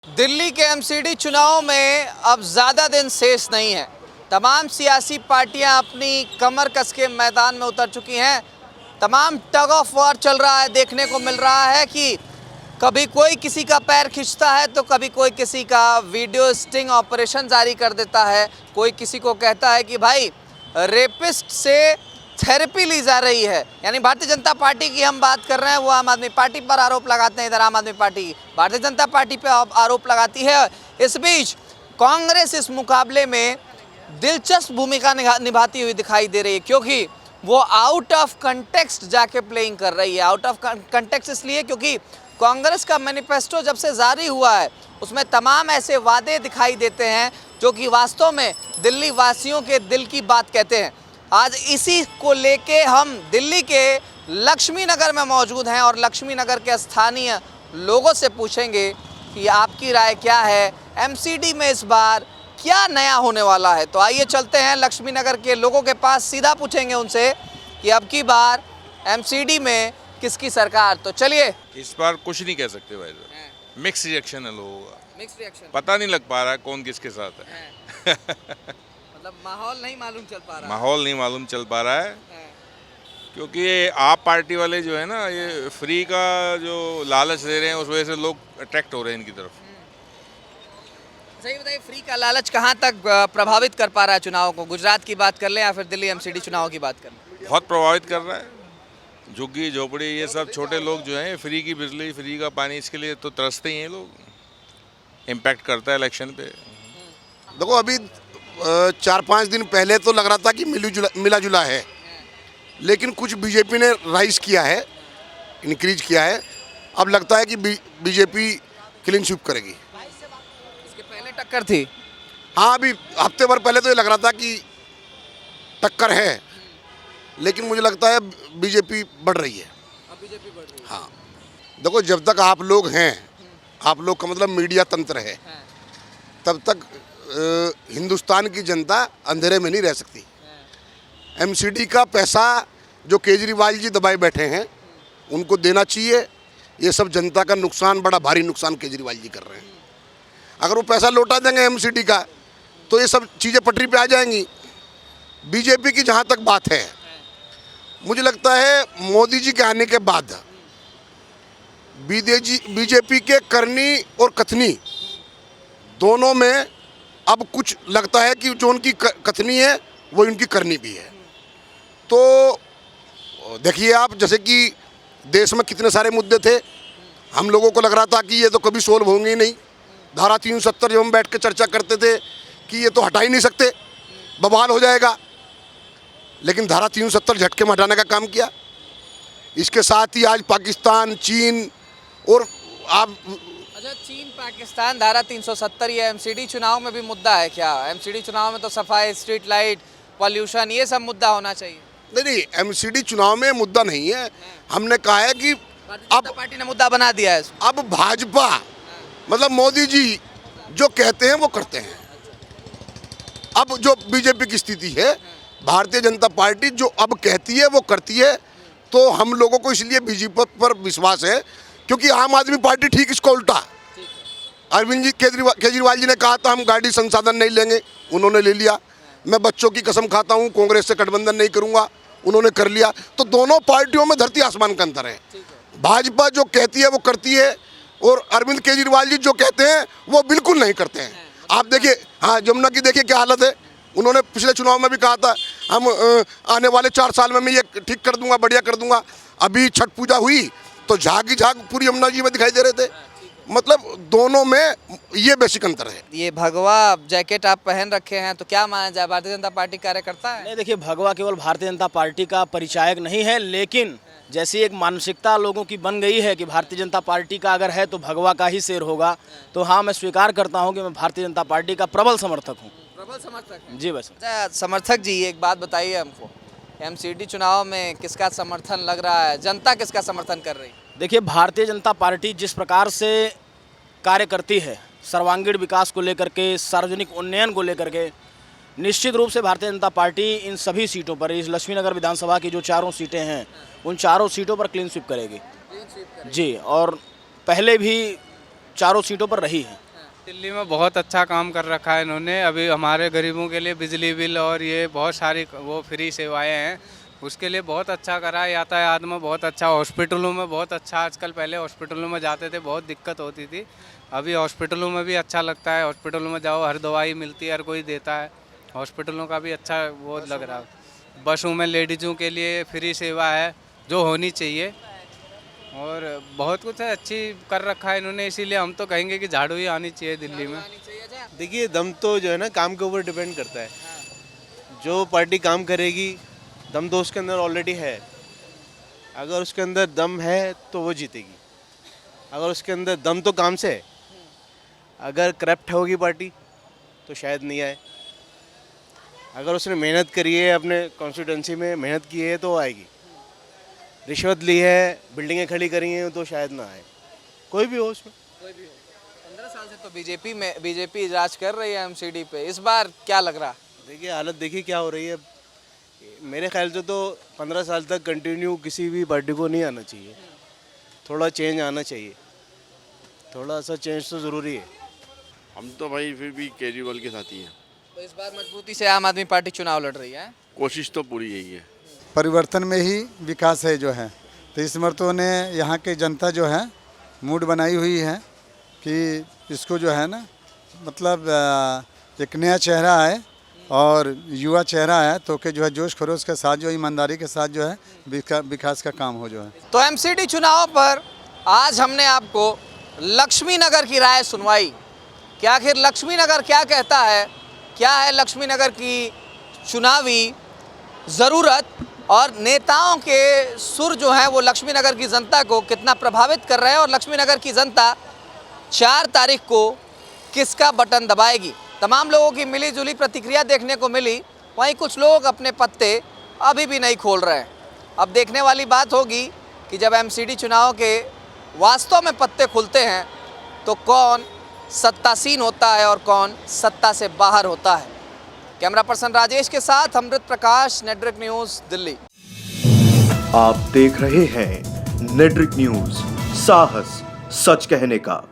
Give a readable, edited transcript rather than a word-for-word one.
दिल्ली के एमसीडी चुनाव में अब ज़्यादा दिन शेष नहीं है। तमाम सियासी पार्टियां अपनी कमर कस के मैदान में उतर चुकी हैं। तमाम टग ऑफ वॉर चल रहा है। देखने को मिल रहा है कि कभी कोई किसी का पैर खींचता है तो कभी कोई किसी का वीडियो स्टिंग ऑपरेशन जारी कर देता है। कोई किसी को कहता है कि भाई रेपिस्ट से थेरेपी ली जा रही है। यानी भारतीय जनता पार्टी की हम बात कर रहे हैं, वो आम आदमी पार्टी पर आरोप लगाते हैं। इधर आम आदमी पार्टी भारतीय जनता पार्टी पर आरोप लगाती है। इस बीच कांग्रेस इस मुकाबले में दिलचस्प भूमिका निभाती हुई दिखाई दे रही है, क्योंकि वो आउट ऑफ कंटेक्स्ट जाके प्लेइंग कर रही है। आउट ऑफ कंटेक्स्ट इसलिए क्योंकि कांग्रेस का मैनिफेस्टो जब से जारी हुआ है उसमें तमाम ऐसे वादे दिखाई देते हैं जो कि वास्तव में दिल्ली वासियों के दिल की बात कहते हैं। आज इसी को लेके हम दिल्ली के लक्ष्मी नगर में मौजूद हैं और लक्ष्मी नगर के स्थानीय लोगों से पूछेंगे कि आपकी राय क्या है, एमसीडी में इस बार क्या नया होने वाला है। तो आइए चलते हैं लक्ष्मी नगर के लोगों के पास, सीधा पूछेंगे उनसे कि अब की बार एमसीडी में किसकी सरकार। तो चलिए। इस बार कुछ नहीं कह सकते भाई साहब, मिक्स रिएक्शन है लोगों का। मिक्स रिएक्शन, पता नहीं लग पा रहा है कौन किसके साथ है। मतलब माहौल नहीं मालूम चल पा रहा है। माहौल नहीं मालूम चल पा रहा है क्योंकि ये आप पार्टी वाले जो है ना, ये फ्री का जो लालच दे रहे हैं उस वजह से लोग अट्रैक्ट हो रहे हैं इनकी तरफ। सही बताइए, फ्री का लालच कहाँ तक प्रभावित कर पा रहा है चुनाव को? गुजरात की बात कर लें या फिर दिल्ली एमसीडी चुनाव की बात कर लें? बहुत प्रभावित कर रहा है। झुग्गी झोपड़ी ये सब छोटे लोग जो हैं, फ्री की बिजली फ्री का पानी इसके लिए तो तरसते ही हैं लोग। इम्पैक्ट करता है इलेक्शन पे। देखो, अभी 4-5 दिन पहले तो लग रहा था कि मिला जुला है, लेकिन कुछ बीजेपी ने राइज किया है, इंक्रीज किया है। अब लगता है कि बीजेपी क्लीन स्वीप करेगी। इसके पहले टक्कर थी। हाँ, अभी हफ्ते भर पहले तो ये लग रहा था कि टक्कर है, लेकिन मुझे लगता है बीजेपी बढ़ रही है। अब बीजेपी बढ़ रही है। हाँ, देखो, जब तक आप लोग हैं, आप लोग का मतलब मीडिया तंत्र है, तब तक हिंदुस्तान की जनता अंधेरे में नहीं रह सकती। एमसीडी का पैसा जो केजरीवाल जी दबाए बैठे हैं उनको देना चाहिए। ये सब जनता का नुकसान, बड़ा भारी नुकसान केजरीवाल जी कर रहे हैं। अगर वो पैसा लौटा देंगे एमसीडी का तो ये सब चीज़ें पटरी पे आ जाएंगी। बीजेपी की जहाँ तक बात है, मुझे लगता है मोदी जी के आने के बाद बीजेपी के करनी और कथनी दोनों में अब कुछ लगता है कि जो उनकी कथनी है वो इनकी करनी भी है। तो देखिए आप, जैसे कि देश में कितने सारे मुद्दे थे, हम लोगों को लग रहा था कि ये तो कभी सोल्व होंगे ही नहीं। धारा 370 जब हम बैठ के चर्चा करते थे कि ये तो हटा ही नहीं सकते, बवाल हो जाएगा, लेकिन धारा 370 झटके में हटाने का काम किया। इसके साथ ही आज पाकिस्तान, चीन और आप अच्छा, चीन पाकिस्तान धारा 370 ये एमसीडी चुनाव में भी मुद्दा है क्या? एमसीडी चुनाव में तो सफाई, स्ट्रीट लाइट, पॉल्यूशन, ये सब मुद्दा होना चाहिए। नहीं, एमसीडी चुनाव में मुद्दा नहीं है। हमने कहा है कि अब पार्टी ने मुद्दा बना दिया है। अब भाजपा मतलब मोदी जी जो कहते हैं वो करते हैं। अब जो बीजेपी की स्थिति है, भारतीय जनता पार्टी जो अब कहती है वो करती है। तो हम लोगों को इसलिए बीजेपी पर विश्वास है क्योंकि आम आदमी पार्टी ठीक इसको उल्टा। अरविंद जी केजरीवाल जी ने कहा था हम गाड़ी संसाधन नहीं लेंगे, उन्होंने ले लिया। मैं बच्चों की कसम खाता हूँ कांग्रेस से गठबंधन नहीं करूँगा, उन्होंने कर लिया। तो दोनों पार्टियों में धरती आसमान का अंतर है। भाजपा जो कहती है वो करती है और अरविंद केजरीवाल जी जो कहते हैं वो बिल्कुल नहीं करते हैं। आप देखिए, हाँ, जमुना की देखिए क्या हालत है। उन्होंने पिछले चुनाव में भी कहा था हम आने वाले 4 साल में मैं ये ठीक कर दूंगा, बढ़िया कर दूंगा। अभी छठ पूजा हुई तो झाग ही झाग पूरी यमुना जी में दिखाई दे रहे थे। मतलब दोनों में ये बेसिक अंतर है। ये भगवा जैकेट आप पहन रखे हैं, तो क्या माना जाए, भारतीय जनता पार्टी कार्यकर्ता है? नहीं, देखिए, भगवा केवल भारतीय जनता पार्टी का परिचायक नहीं है, लेकिन जैसी एक मानसिकता लोगों की बन गई है कि भारतीय जनता पार्टी का अगर है तो भगवा का ही शेर होगा। तो हाँ, मैं स्वीकार करता हूँ कि मैं भारतीय जनता पार्टी का प्रबल समर्थक हूँ। प्रबल समर्थक है जी बस। अच्छा, समर्थक जी, एक बात बताइए हमको, एमसीडी चुनाव में किसका समर्थन लग रहा है? जनता किसका समर्थन कर रही है? देखिए, भारतीय जनता पार्टी जिस प्रकार से कार्य करती है, सर्वांगीण विकास को लेकर के, सार्वजनिक उन्नयन को लेकर के, निश्चित रूप से भारतीय जनता पार्टी इन सभी सीटों पर, इस लक्ष्मी नगर विधानसभा की जो 4 सीटें हैं, उन 4 सीटों पर क्लीन स्वीप करेगी। जी, और पहले भी 4 सीटों पर रही है। दिल्ली में बहुत अच्छा काम कर रखा है इन्होंने। अभी हमारे गरीबों के लिए बिजली बिल और ये बहुत सारी वो फ्री सेवाएं हैं, उसके लिए बहुत अच्छा करा है। यातायात में बहुत अच्छा, हॉस्पिटलों में बहुत अच्छा। आजकल पहले हॉस्पिटलों में जाते थे बहुत दिक्कत होती थी, अभी हॉस्पिटलों में भी अच्छा लगता है। हॉस्पिटलों में जाओ, हर दवाई मिलती है, हर कोई देता है। हॉस्पिटलों का भी अच्छा वो लग रहा है। बसों में लेडीज़ों के लिए फ्री सेवा है जो होनी चाहिए, और बहुत कुछ है, अच्छी कर रखा है इन्होंने। इसीलिए हम तो कहेंगे कि झाड़ू ही आनी चाहिए दिल्ली में। देखिए, दम तो जो है ना काम के ऊपर डिपेंड करता है। जो पार्टी काम करेगी, दम तो उसके अंदर ऑलरेडी है। अगर उसके अंदर दम है तो वो जीतेगी। अगर उसके अंदर दम तो काम से है। अगर करप्ट होगी पार्टी तो शायद नहीं आए। अगर उसने मेहनत करी है, अपने कॉन्स्टिट्यूंसी में मेहनत की है तो आएगी। रिश्वत ली है, बिल्डिंगें खड़ी करी हैं तो शायद ना आए। कोई भी हो उसमें। 15 साल से तो बीजेपी राज कर रही है एमसीडी पे, इस बार क्या लग रहा? देखिए, हालत देखिए क्या हो रही है। मेरे ख्याल से तो 15 साल तक कंटिन्यू किसी भी पार्टी को नहीं आना चाहिए। थोड़ा चेंज आना चाहिए, थोड़ा सा चेंज तो ज़रूरी है। हम तो भाई फिर भी केजरीवाल के साथ ही हैं। तो इस बार मजबूती से आम आदमी पार्टी चुनाव लड़ रही है। कोशिश तो पूरी यही है। परिवर्तन में ही विकास है जो है। तो इस मर्तों ने यहाँ की जनता जो है मूड बनाई हुई है कि इसको जो है ना, मतलब एक नया चेहरा है और युवा चेहरा है, तो कि जो है जोश खरोश के साथ, जो ईमानदारी के साथ जो है विकास का काम हो जो है। तो एमसीडी चुनाव पर आज हमने आपको लक्ष्मी नगर की राय सुनवाई कि आखिर लक्ष्मी नगर क्या कहता है, क्या है लक्ष्मी नगर की चुनावी ज़रूरत, और नेताओं के सुर जो हैं वो लक्ष्मी नगर की जनता को कितना प्रभावित कर रहे हैं, और लक्ष्मी नगर की जनता 4 तारीख को किसका बटन दबाएगी। तमाम लोगों की मिली-जुली प्रतिक्रिया देखने को मिली। वहीं कुछ लोग अपने पत्ते अभी भी नहीं खोल रहे हैं। अब देखने वाली बात होगी कि जब एमसीडी चुनाव के वास्तव में पत्ते खुलते हैं तो कौन सत्तासीन होता है और कौन सत्ता से बाहर होता है। कैमरा पर्सन राजेश के साथ अमृत प्रकाश, नेटवर्क न्यूज़, दिल्ली। आप देख रहे हैं नेटवर्क न्यूज़, साहस सच कहने का।